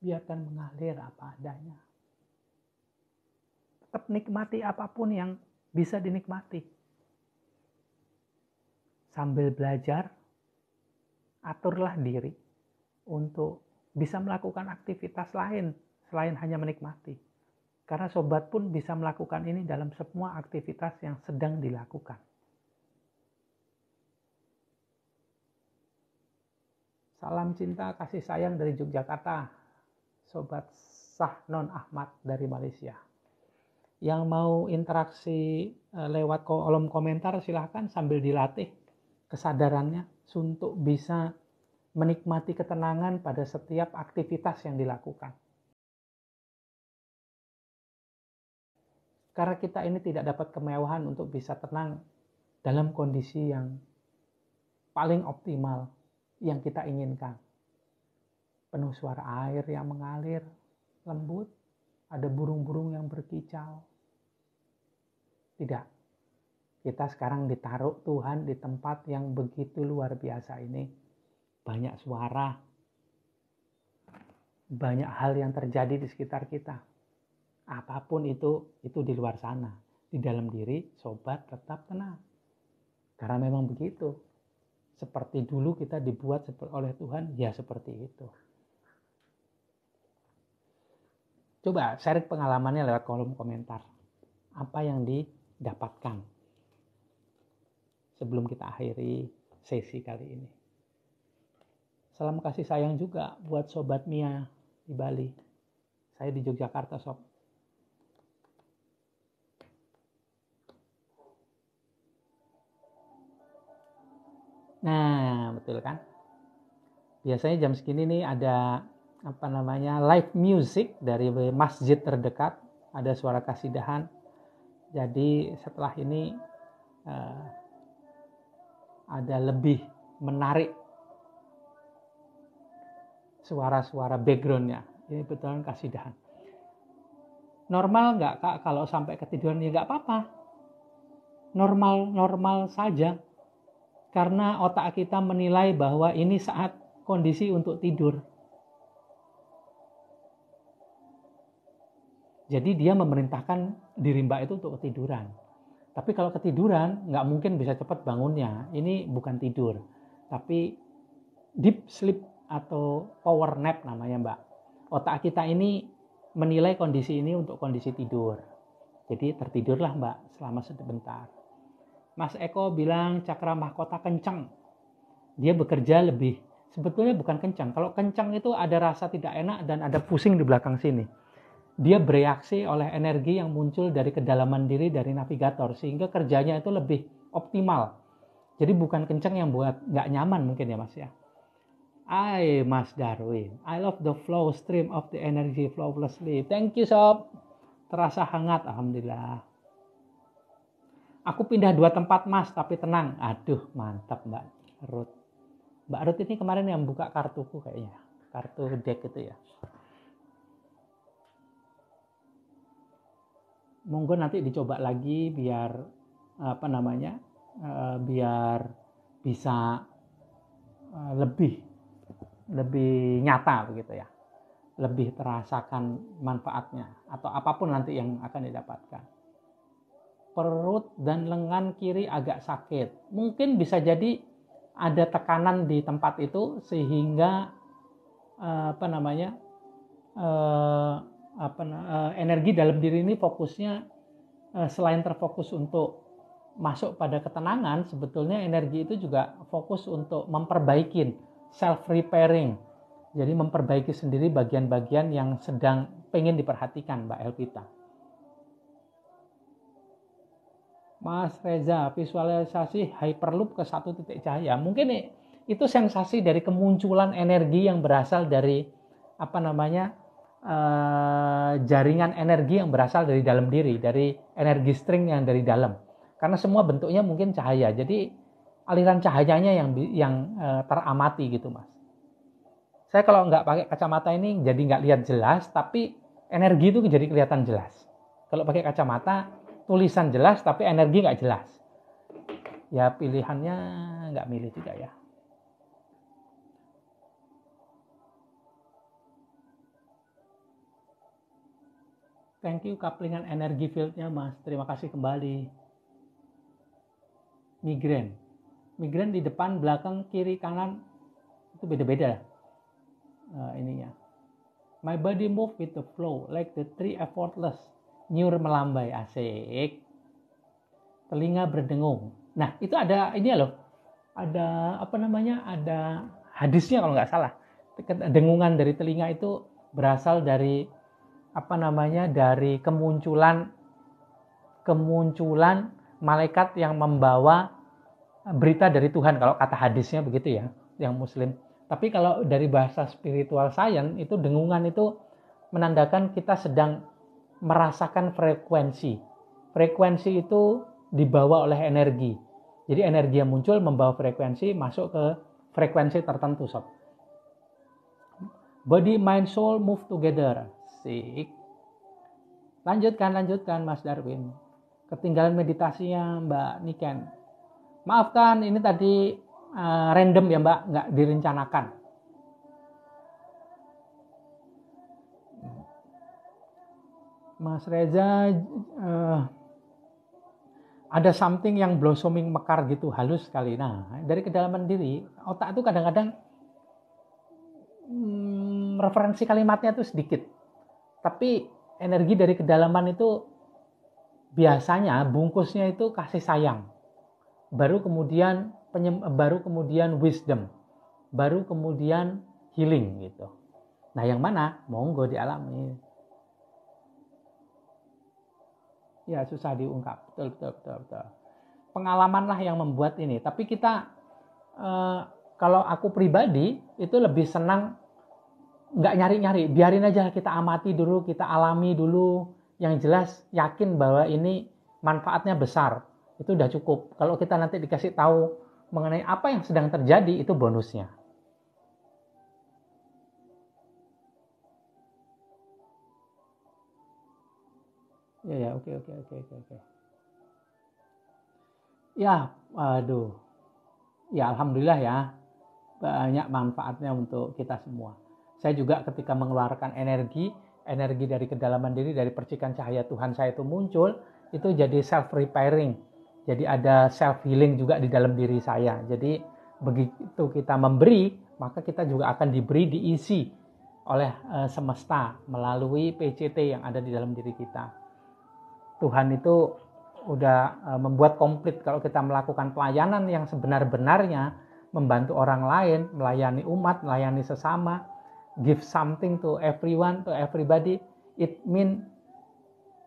Biarkan mengalir apa adanya. Tetap nikmati apapun yang bisa dinikmati. Sambil belajar, aturlah diri untuk bisa melakukan aktivitas lain selain hanya menikmati. Karena sobat pun bisa melakukan ini dalam semua aktivitas yang sedang dilakukan. Salam cinta kasih sayang dari Yogyakarta. Sobat Sahnon Ahmad dari Malaysia. Yang mau interaksi lewat kolom komentar silahkan sambil dilatih kesadarannya untuk bisa menikmati ketenangan pada setiap aktivitas yang dilakukan. Karena kita ini tidak dapat kemewahan untuk bisa tenang dalam kondisi yang paling optimal yang kita inginkan. Penuh suara air yang mengalir lembut, ada burung-burung yang berkicau. Tidak. Kita sekarang ditaruh Tuhan di tempat yang begitu luar biasa ini. Banyak suara, banyak hal yang terjadi di sekitar kita. Apapun itu di luar sana. Di dalam diri, sobat tetap tenang. Karena memang begitu. Seperti dulu kita dibuat oleh Tuhan, ya seperti itu. Coba share pengalamannya lewat kolom komentar. Apa yang didapatkan sebelum kita akhiri sesi kali ini. Salam kasih sayang juga buat Sobat Mia di Bali. Saya di Yogyakarta, Sob. Nah, betul kan? Biasanya jam segini nih ada live music dari masjid terdekat, ada suara kasidahan. Jadi setelah ini ada lebih menarik suara-suara backgroundnya. Ini betulan kasidahan. Normal nggak Kak kalau sampai ketiduran? Ya nggak apa-apa. Normal saja. Karena otak kita menilai bahwa ini saat kondisi untuk tidur. Jadi dia memerintahkan diri Mbak itu untuk ketiduran. Tapi kalau ketiduran, nggak mungkin bisa cepat bangunnya. Ini bukan tidur, tapi deep sleep atau power nap namanya Mbak. Otak kita ini menilai kondisi ini untuk kondisi tidur. Jadi tertidurlah Mbak selama sebentar. Mas Eko bilang cakra mahkota kencang. Dia bekerja lebih. Sebetulnya bukan kencang. Kalau kencang itu ada rasa tidak enak dan ada pusing di belakang sini. Dia bereaksi oleh energi yang muncul dari kedalaman diri dari navigator. Sehingga kerjanya itu lebih optimal. Jadi bukan kencang yang buat nggak nyaman mungkin ya Mas ya. Mas Darwin. I love the flow stream of the energy flawlessly. Thank you Sob. Terasa hangat. Alhamdulillah. Aku pindah 2 tempat Mas, tapi tenang. Aduh, mantap Mbak Ruth. Mbak Ruth ini kemarin yang buka kartuku kayaknya. Kartu deck itu ya. Monggo nanti dicoba lagi biar biar bisa lebih nyata begitu ya. Lebih terasakan manfaatnya atau apapun nanti yang akan didapatkan. Perut dan lengan kiri agak sakit. Mungkin bisa jadi ada tekanan di tempat itu sehingga energi dalam diri ini fokusnya selain terfokus untuk masuk pada ketenangan, sebetulnya energi itu juga fokus untuk memperbaiki self repairing. Jadi memperbaiki sendiri bagian-bagian yang sedang pengen diperhatikan Mbak Elvita. Mas Reza, visualisasi hyperloop ke 1 titik cahaya. Mungkin itu sensasi dari kemunculan energi yang berasal dari jaringan energi yang berasal dari dalam diri, dari energi string yang dari dalam. Karena semua bentuknya mungkin cahaya. Jadi aliran cahayanya yang teramati gitu Mas. Saya kalau nggak pakai kacamata ini jadi nggak lihat jelas, tapi energi itu jadi kelihatan jelas. Kalau pakai kacamata tulisan jelas tapi energi nggak jelas. Ya pilihannya nggak milih juga ya. Thank you kaplingan energi fieldnya Mas. Terima kasih kembali. Migren di depan, belakang, kiri, kanan itu beda-beda ininya. My body move with the flow like the tree effortless. Nyur melambai, asik. Telinga berdengung. Nah, itu ada ini loh. Ada ada hadisnya kalau nggak salah. Dengungan dari telinga itu berasal dari dari kemunculan malaikat yang membawa berita dari Tuhan, kalau kata hadisnya begitu ya, yang muslim. Tapi kalau dari bahasa spiritual science itu dengungan itu menandakan kita sedang merasakan frekuensi. Frekuensi itu dibawa oleh energi. Jadi energi yang muncul membawa frekuensi masuk ke frekuensi tertentu, sob. Body, mind, soul move together. Sik. Lanjutkan Mas Darwin. Ketinggalan meditasinya Mbak Niken. Maafkan ini tadi random ya Mbak, nggak direncanakan. Mas Reza, ada something yang blossoming mekar gitu, halus sekali. Nah, dari kedalaman diri, otak itu kadang-kadang referensi kalimatnya itu sedikit. Tapi energi dari kedalaman itu biasanya bungkusnya itu kasih sayang. Baru kemudian wisdom. Baru kemudian healing gitu. Nah, yang mana? Monggo dialami. Ya, susah diungkap. Betul. Pengalaman lah yang membuat ini. Tapi kita, kalau aku pribadi, itu lebih senang nggak nyari-nyari. Biarin aja kita amati dulu, kita alami dulu. Yang jelas yakin bahwa ini manfaatnya besar. Itu udah cukup. Kalau kita nanti dikasih tahu mengenai apa yang sedang terjadi, itu bonusnya. Ya, oke. Ya, aduh. Ya, alhamdulillah ya. Banyak manfaatnya untuk kita semua. Saya juga ketika mengeluarkan energi dari kedalaman diri, dari percikan cahaya Tuhan saya itu muncul, itu jadi self-repairing. Jadi ada self-healing juga di dalam diri saya. Jadi begitu kita memberi, maka kita juga akan diberi, diisi oleh semesta melalui PCT yang ada di dalam diri kita. Tuhan itu udah membuat komplit kalau kita melakukan pelayanan yang sebenar-benarnya, membantu orang lain, melayani umat, melayani sesama, give something to everyone, to everybody, it mean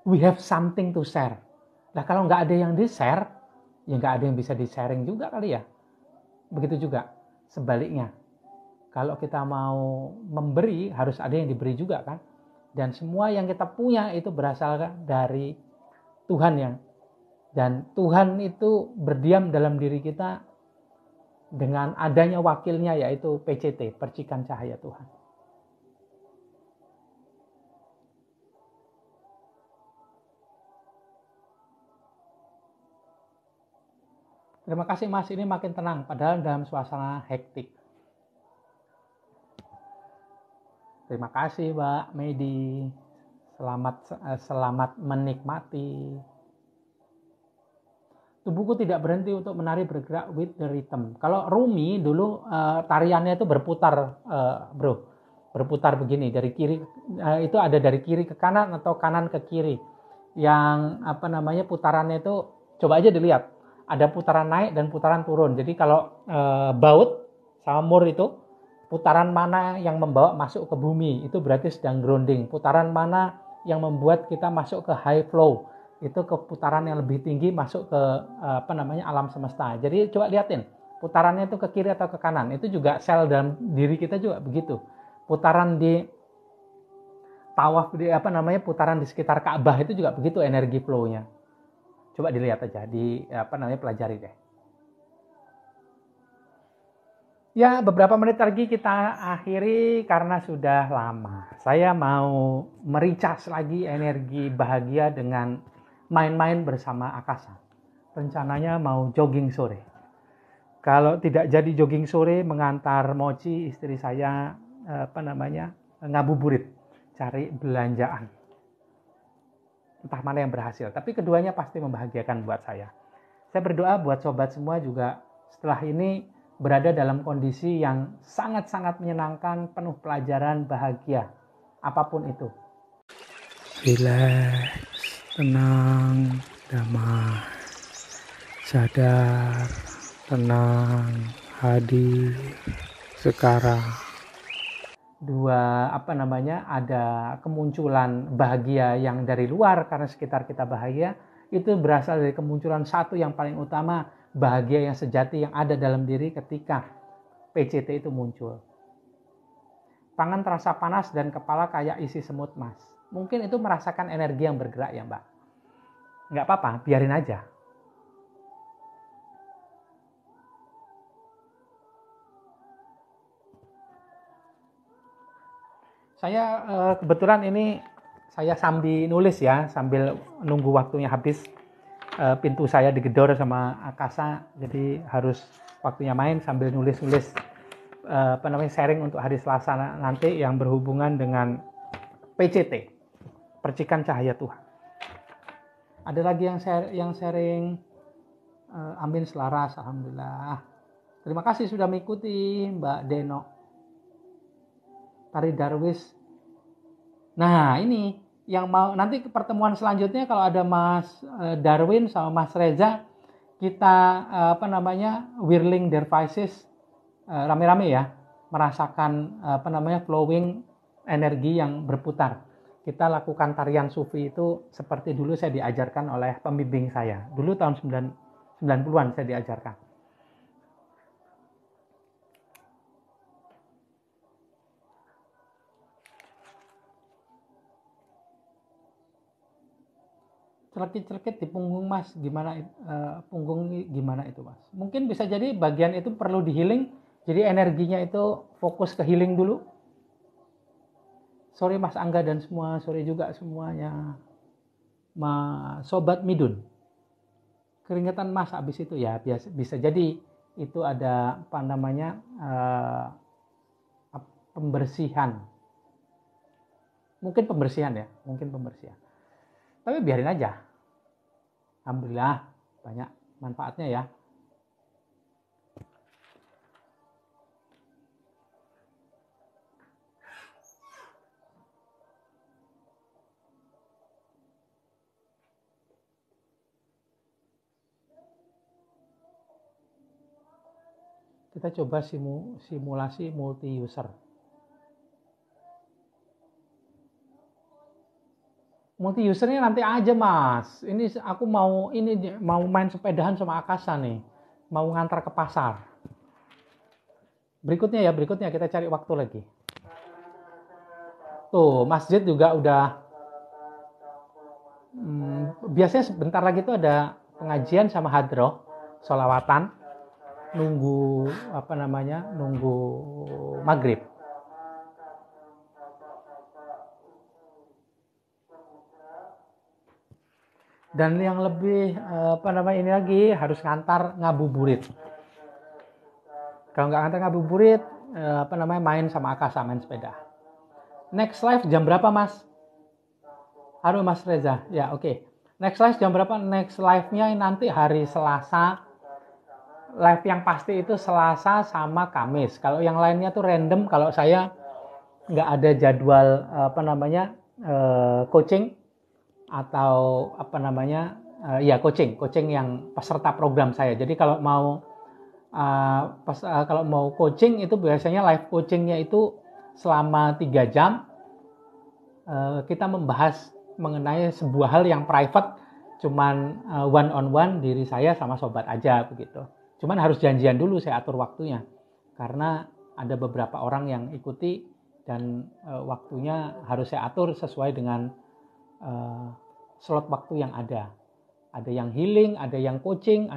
we have something to share. Nah, kalau nggak ada yang di-share, ya nggak ada yang bisa di-sharing juga kali ya. Begitu juga sebaliknya. Kalau kita mau memberi, harus ada yang diberi juga kan. Dan semua yang kita punya itu berasal dari Tuhan yang. Dan Tuhan itu berdiam dalam diri kita dengan adanya wakilnya, yaitu PCT, percikan cahaya Tuhan. Terima kasih Mas, ini makin tenang, padahal dalam suasana hektik. Terima kasih Mbak Medi, selamat menikmati. Tubuhku tidak berhenti untuk menari, bergerak with the rhythm. Kalau Rumi dulu tariannya itu berputar, bro, berputar begini dari kiri, itu ada dari kiri ke kanan atau kanan ke kiri. Yang putarannya itu coba aja dilihat. Ada putaran naik dan putaran turun. Jadi kalau baut sama mur itu, putaran mana yang membawa masuk ke bumi, itu berarti sedang grounding. Putaran mana yang membuat kita masuk ke high flow, itu ke putaran yang lebih tinggi, masuk ke alam semesta. Jadi coba liatin, putarannya itu ke kiri atau ke kanan. Itu juga sel dalam diri kita juga begitu. Putaran di tawaf, putaran di sekitar Ka'bah itu juga begitu energi flow-nya. Coba dilihat aja, pelajari deh. Ya, beberapa menit lagi kita akhiri karena sudah lama. Saya mau mericas lagi energi bahagia dengan main-main bersama Akasa. Rencananya mau jogging sore. Kalau tidak jadi jogging sore, mengantar Mochi, istri saya, ngabuburit, cari belanjaan. Entah mana yang berhasil, tapi keduanya pasti membahagiakan buat saya. Saya berdoa buat sobat semua juga setelah ini berada dalam kondisi yang sangat-sangat menyenangkan, penuh pelajaran, bahagia, apapun itu. Relax. tenang, damai, sadar, tenang, hadir sekarang. Ada kemunculan bahagia yang dari luar karena sekitar kita bahagia, itu berasal dari kemunculan satu yang paling utama, bahagia yang sejati yang ada dalam diri ketika PCT itu muncul. Tangan terasa panas dan kepala kayak isi semut, Mas. Mungkin itu merasakan energi yang bergerak ya, Mbak. Nggak apa-apa, biarin aja. Saya kebetulan ini saya sambil nulis ya, sambil nunggu waktunya habis. Pintu saya digedor sama Akasa, jadi harus waktunya main sambil nulis-nulis sharing untuk hari Selasa nanti yang berhubungan dengan PCT, percikan cahaya Tuhan. Ada lagi yang sharing, amin selaras, alhamdulillah. Terima kasih sudah mengikuti Mbak Deno. Tari Darwis. Nah ini yang mau nanti pertemuan selanjutnya kalau ada Mas Darwin sama Mas Reza, kita whirling their voices rame-rame ya, merasakan flowing energi yang berputar. Kita lakukan tarian sufi itu seperti dulu saya diajarkan oleh pembimbing saya. Dulu tahun 90-an saya diajarkan. Celekit-celekit di punggung Mas, gimana punggung gimana itu Mas? Mungkin bisa jadi bagian itu perlu di-healing, jadi energinya itu fokus ke healing dulu. Sorry Mas Angga dan semua, sorry juga semuanya. Sobat Midun. Keringetan Mas habis itu ya, bisa jadi itu ada pembersihan. Mungkin pembersihan. Tapi biarin aja. Alhamdulillah banyak manfaatnya ya. Kita coba simulasi multi-user. Multi-usernya nanti aja Mas. Ini aku mau main sepedahan sama Akasa nih. Mau ngantar ke pasar. Berikutnya kita cari waktu lagi. Tuh, masjid juga udah biasanya sebentar lagi tuh ada pengajian sama hadroh, sholawatan, nunggu maghrib. Dan yang lebih ini lagi harus ngantar ngabuburit. Kalau nggak ngantar ngabuburit, main sama Akasa, main sepeda. Next live jam berapa Mas? Halo Mas Reza, ya oke. Next live jam berapa? Next live-nya nanti hari Selasa. Live yang pasti itu Selasa sama Kamis. Kalau yang lainnya tuh random. Kalau saya nggak ada jadwal coaching atau coaching yang peserta program saya. Jadi kalau mau coaching itu biasanya live coachingnya itu selama 3 jam. Kita membahas mengenai sebuah hal yang private, cuman one on one diri saya sama sobat aja begitu. Cuman harus janjian dulu, saya atur waktunya karena ada beberapa orang yang ikuti dan waktunya harus saya atur sesuai dengan slot waktu yang ada. Ada yang healing, ada yang coaching,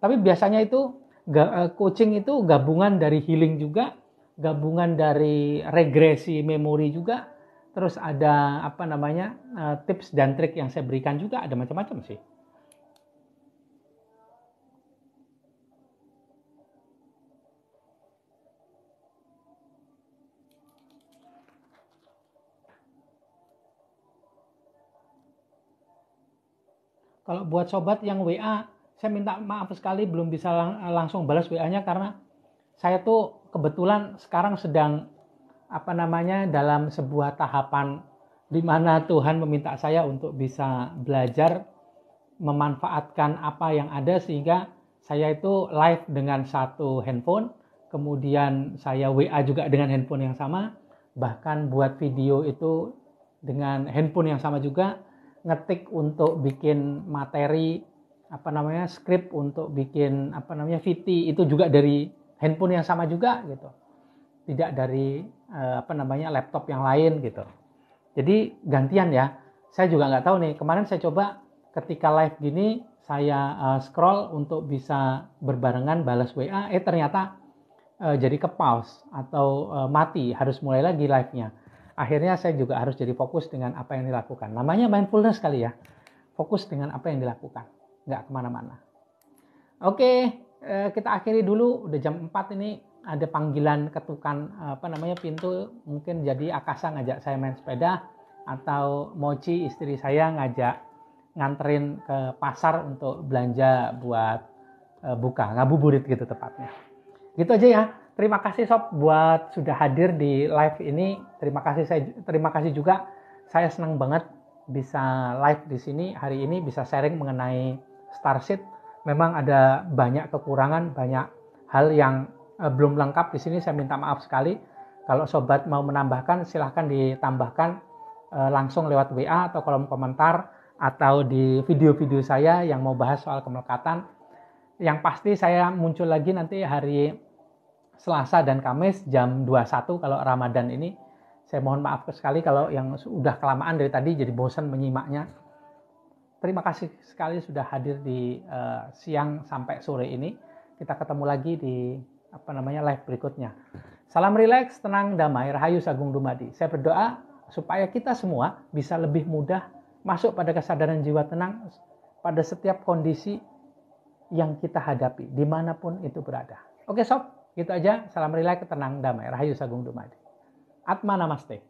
tapi biasanya itu coaching itu gabungan dari healing juga, gabungan dari regresi memori juga, terus ada tips dan trik yang saya berikan juga, ada macam-macam sih. Kalau buat sobat yang WA, saya minta maaf sekali belum bisa langsung balas WA-nya karena saya tuh kebetulan sekarang sedang dalam sebuah tahapan di mana Tuhan meminta saya untuk bisa belajar memanfaatkan apa yang ada sehingga saya itu live dengan satu handphone, kemudian saya WA juga dengan handphone yang sama, bahkan buat video itu dengan handphone yang sama juga, ngetik untuk bikin materi skrip untuk bikin VT itu juga dari handphone yang sama juga gitu. Tidak dari laptop yang lain gitu. Jadi gantian ya. Saya juga nggak tahu nih. Kemarin saya coba ketika live gini saya scroll untuk bisa berbarengan balas WA. Ternyata jadi ke pause atau mati. Harus mulai lagi live-nya. Akhirnya saya juga harus jadi fokus dengan apa yang dilakukan. Namanya mindfulness kali ya. Fokus dengan apa yang dilakukan. Nggak kemana-mana. Oke, kita akhiri dulu. Udah jam 4 ini. Ada panggilan ketukan pintu, mungkin jadi Akasa ngajak saya main sepeda, atau Mochi istri saya ngajak nganterin ke pasar untuk belanja buat buka, ngabuburit gitu tepatnya. Gitu aja ya. Terima kasih sob buat sudah hadir di live ini. Terima kasih juga. Saya senang banget bisa live di sini hari ini, bisa sharing mengenai Starseed. Memang ada banyak kekurangan, banyak hal yang belum lengkap di sini. Saya minta maaf sekali. Kalau sobat mau menambahkan, silahkan ditambahkan langsung lewat WA atau kolom komentar atau di video-video saya yang mau bahas soal kemelekatan. Yang pasti saya muncul lagi nanti hari Selasa dan Kamis jam 21 kalau Ramadan ini. Saya mohon maaf sekali kalau yang sudah kelamaan dari tadi jadi bosan menyimaknya. Terima kasih sekali sudah hadir di siang sampai sore ini. Kita ketemu lagi di live berikutnya. Salam rileks, tenang, damai, Rahayu Sagung Dumadi. Saya berdoa supaya kita semua bisa lebih mudah masuk pada kesadaran jiwa tenang pada setiap kondisi yang kita hadapi, dimanapun itu berada. Oke sob, gitu aja. Salam rileks, tenang, damai, Rahayu Sagung Dumadi. Atma Namaste.